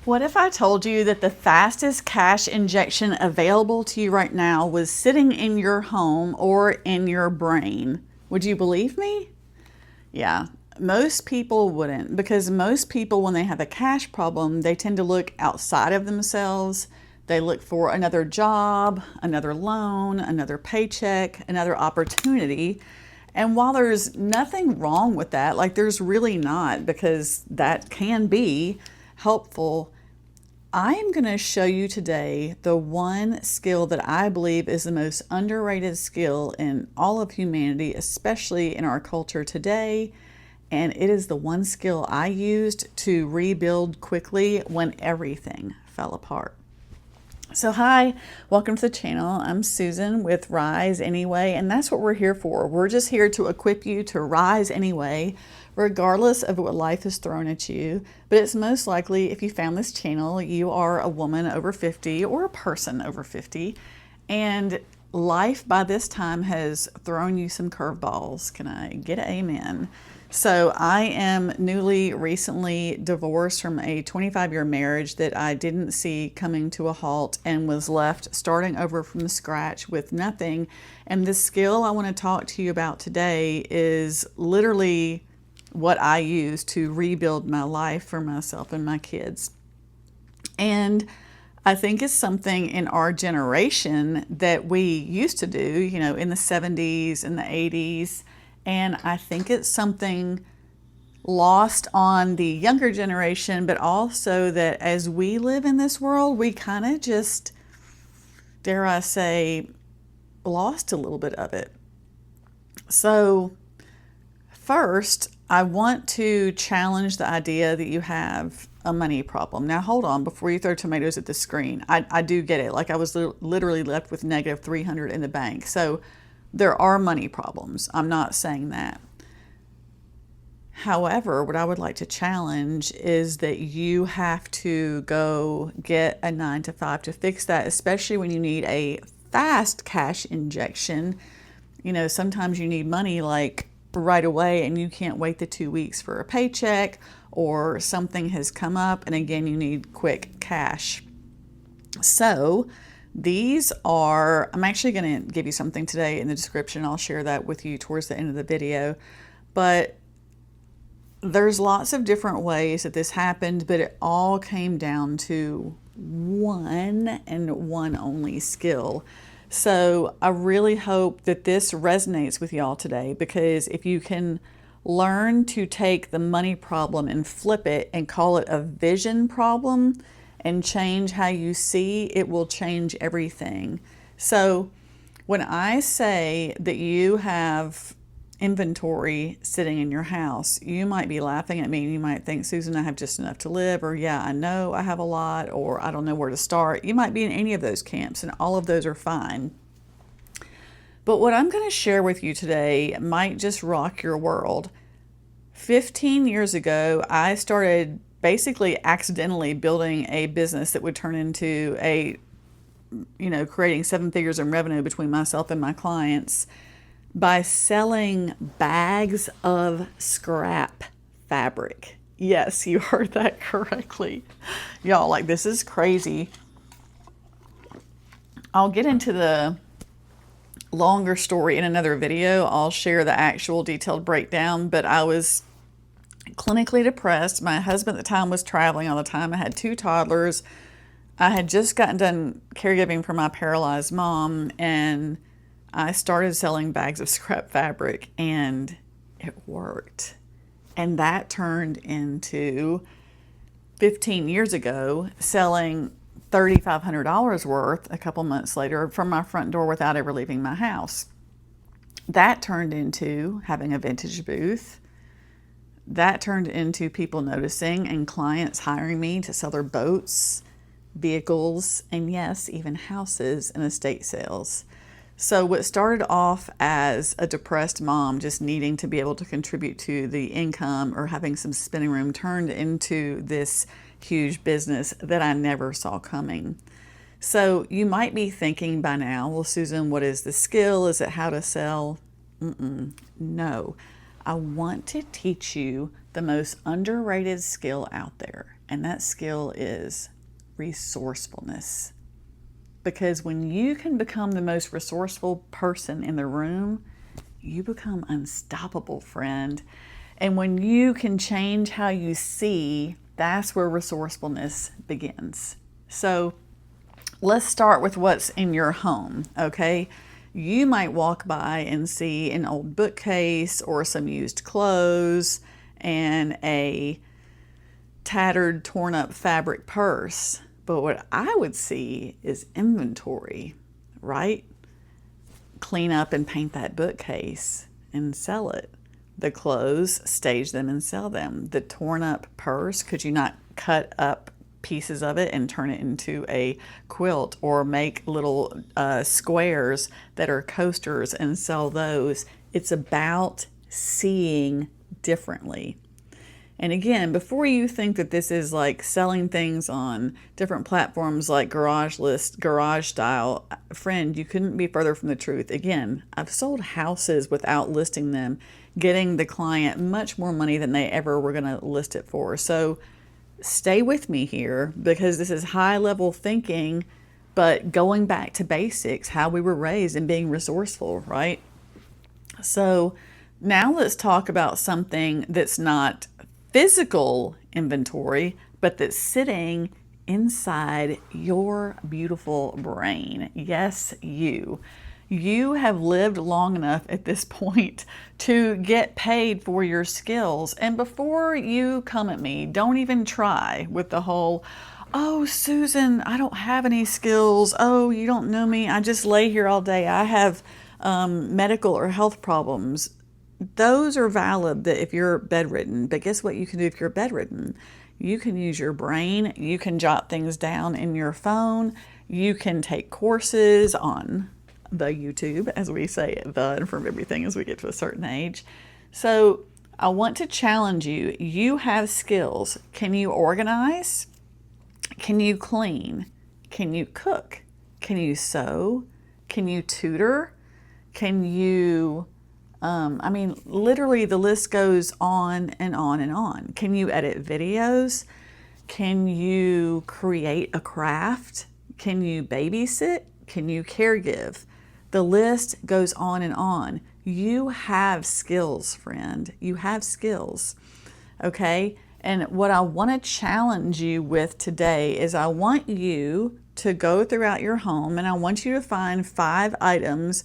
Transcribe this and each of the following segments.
What if I told you that the fastest cash injection available to you right now was sitting in your home or in your brain? Would you believe me? Yeah, most people wouldn't, because most people, when they have a cash problem, they tend to look outside of themselves. They look for another job, another loan, another paycheck, another opportunity. And while there's nothing wrong with that, like there's really not, because that can be helpful, I am going to show you today the one skill that I believe is the most underrated skill in all of humanity, especially in our culture today. And it is the one skill I used to rebuild quickly when everything fell apart. So hi, welcome to the channel. I'm Susan with Rise Anyway, and that's what we're here for. We're just here to equip you to rise anyway, regardless of what life has thrown at you. But it's most likely, if you found this channel, you are a woman over 50 or a person over 50, and life by this time has thrown you some curveballs. Can I get an amen? So I am recently divorced from a 25-year marriage that I didn't see coming to a halt and was left starting over from scratch with nothing. And the skill I want to talk to you about today is literally what I use to rebuild my life for myself and my kids. And I think it's something in our generation that we used to do, in the 70s and the 80s. And I think it's something lost on the younger generation, but also that as we live in this world, we kind of just, dare I say, lost a little bit of it. So first, I want to challenge the idea that you have a money problem. Now, hold on, before you throw tomatoes at the screen. I do get it. Like, I was literally left with negative 300 in the bank. So there are money problems. I'm not saying that. However, what I would like to challenge is that you have to go get a 9 to 5 to fix that, especially when you need a fast cash injection. Sometimes you need money like right away and you can't wait the 2 weeks for a paycheck, or something has come up and again you need quick cash. So I'm actually going to give you something today in the description. I'll share that with you towards the end of the video. But there's lots of different ways that this happened, but it all came down to one and one only skill. So I really hope that this resonates with y'all today, because if you can learn to take the money problem and flip it and call it a vision problem, and change how you see, it will change everything. So when I say that you have inventory sitting in your house, you might be laughing at me and you might think, Susan, I have just enough to live, or yeah, I know I have a lot, or I don't know where to start. You might be in any of those camps, and all of those are fine. But what I'm going to share with you today might just rock your world. 15 years ago, I started basically accidentally building a business that would turn into creating 7 figures in revenue between myself and my clients by selling bags of scrap fabric. Yes, you heard that correctly. Y'all, like, this is crazy. I'll get into the longer story in another video. I'll share the actual detailed breakdown, but I was clinically depressed. My husband at the time was traveling all the time. I had 2 toddlers. I had just gotten done caregiving for my paralyzed mom, and I started selling bags of scrap fabric, and it worked. And that turned into 15 years ago selling $3,500 worth a couple months later from my front door without ever leaving my house. That turned into having a vintage booth. That turned into people noticing and clients hiring me to sell their boats, vehicles, and yes, even houses and estate sales. So what started off as a depressed mom just needing to be able to contribute to the income or having some spinning room turned into this huge business that I never saw coming. So you might be thinking by now, well, Susan, what is the skill? Is it how to sell? No. I want to teach you the most underrated skill out there, and that skill is resourcefulness. Because when you can become the most resourceful person in the room, you become unstoppable, friend. And when you can change how you see, that's where resourcefulness begins. So let's start with what's in your home, okay? You might walk by and see an old bookcase or some used clothes and a tattered, torn up fabric purse. But what I would see is inventory, right? Clean up and paint that bookcase and sell it. The clothes, stage them and sell them. The torn up purse, could you not cut up pieces of it and turn it into a quilt, or make little squares that are coasters and sell those? It's about seeing differently. And again, before you think that this is like selling things on different platforms like Garage List, Garage Style, friend, you couldn't be further from the truth. Again, I've sold houses without listing them, getting the client much more money than they ever were going to list it for. So stay with me here, because this is high level thinking, but going back to basics, how we were raised and being resourceful, right? So now let's talk about something that's not physical inventory, but that's sitting inside your beautiful brain. Yes, you. You have lived long enough at this point to get paid for your skills. And before you come at me, don't even try with the whole, oh, Susan, I don't have any skills. Oh, you don't know me. I just lay here all day. I have medical or health problems. Those are valid that if you're bedridden, but guess what you can do if you're bedridden? You can use your brain, you can jot things down in your phone, you can take courses on the YouTube, as we say, and from everything as we get to a certain age. So I want to challenge you. You have skills. Can you organize? Can you clean? Can you cook? Can you sew? Can you tutor? Can you literally the list goes on and on and on. Can you edit videos? Can you create a craft? Can you babysit? Can you caregive? The list goes on and on. You have skills, friend. You have skills, okay? And what I want to challenge you with today is I want you to go throughout your home and I want you to find 5 items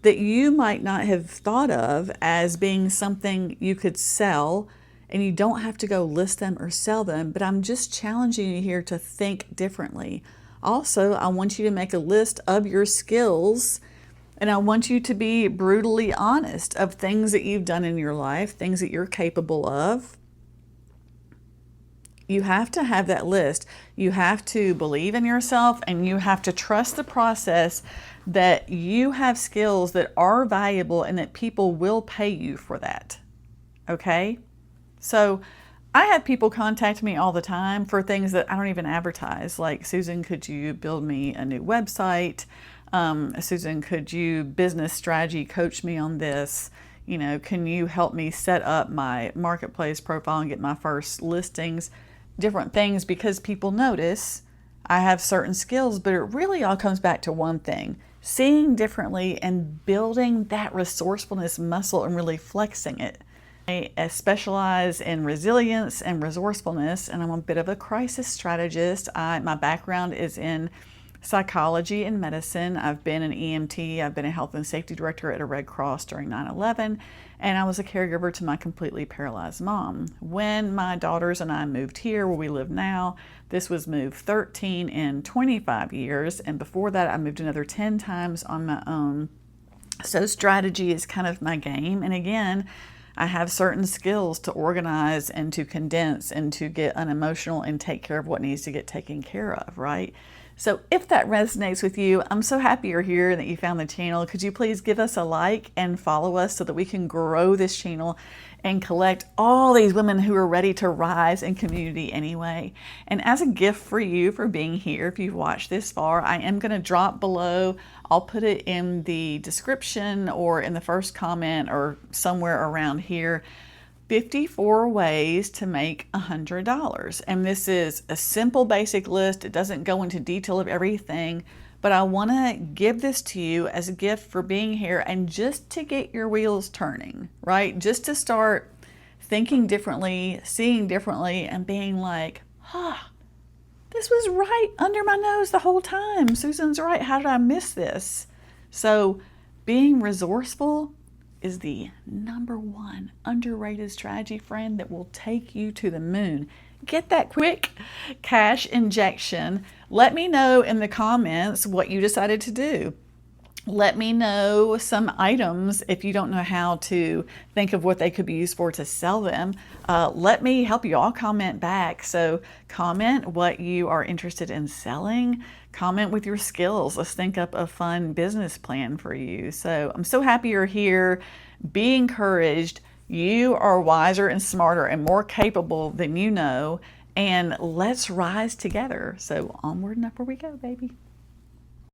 that you might not have thought of as being something you could sell, and you don't have to go list them or sell them, but I'm just challenging you here to think differently. Also, I want you to make a list of your skills, and I want you to be brutally honest of things that you've done in your life, things that you're capable of. You have to have that list. You have to believe in yourself, and you have to trust the process that you have skills that are valuable and that people will pay you for that. Okay? So I have people contact me all the time for things that I don't even advertise. Like, Susan, could you build me a new website? Susan, could you business strategy coach me on this? You know, can you help me set up my marketplace profile and get my first listings? Different things, because people notice I have certain skills, but it really all comes back to one thing: seeing differently and building that resourcefulness muscle and really flexing it. I specialize in resilience and resourcefulness, and I'm a bit of a crisis strategist. My background is in psychology and medicine. I've been an EMT. I've been a health and safety director at a Red Cross during 9/11, and I was a caregiver to my completely paralyzed mom. When my daughters and I moved here where we live now, this was move 13 in 25 years, and before that I moved another 10 times on my own. So strategy is kind of my game, and again, I have certain skills to organize and to condense and to get unemotional and take care of what needs to get taken care of, right? So if that resonates with you, I'm so happy you're here and that you found the channel. Could you please give us a like and follow us so that we can grow this channel and collect all these women who are ready to rise in community anyway. And as a gift for you for being here, if you've watched this far, I am going to drop below. I'll put it in the description or in the first comment or somewhere around here, 54 ways to make $100. And this is a simple basic list. It doesn't go into detail of everything, but I want to give this to you as a gift for being here and just to get your wheels turning, right? Just to start thinking differently, seeing differently, and being like, this was right under my nose the whole time. Susan's right. How did I miss this? So being resourceful is the #1 underrated strategy, friend, that will take you to the moon. Get that quick cash injection. Let me know in the comments what you decided to do. Let me know some items if you don't know how to think of what they could be used for to sell them. Let me help you all comment back. So comment what you are interested in selling. Comment with your skills. Let's think up a fun business plan for you. So I'm so happy you're here. Be encouraged. You are wiser and smarter and more capable than you know. And let's rise together. So onward and upward we go, baby.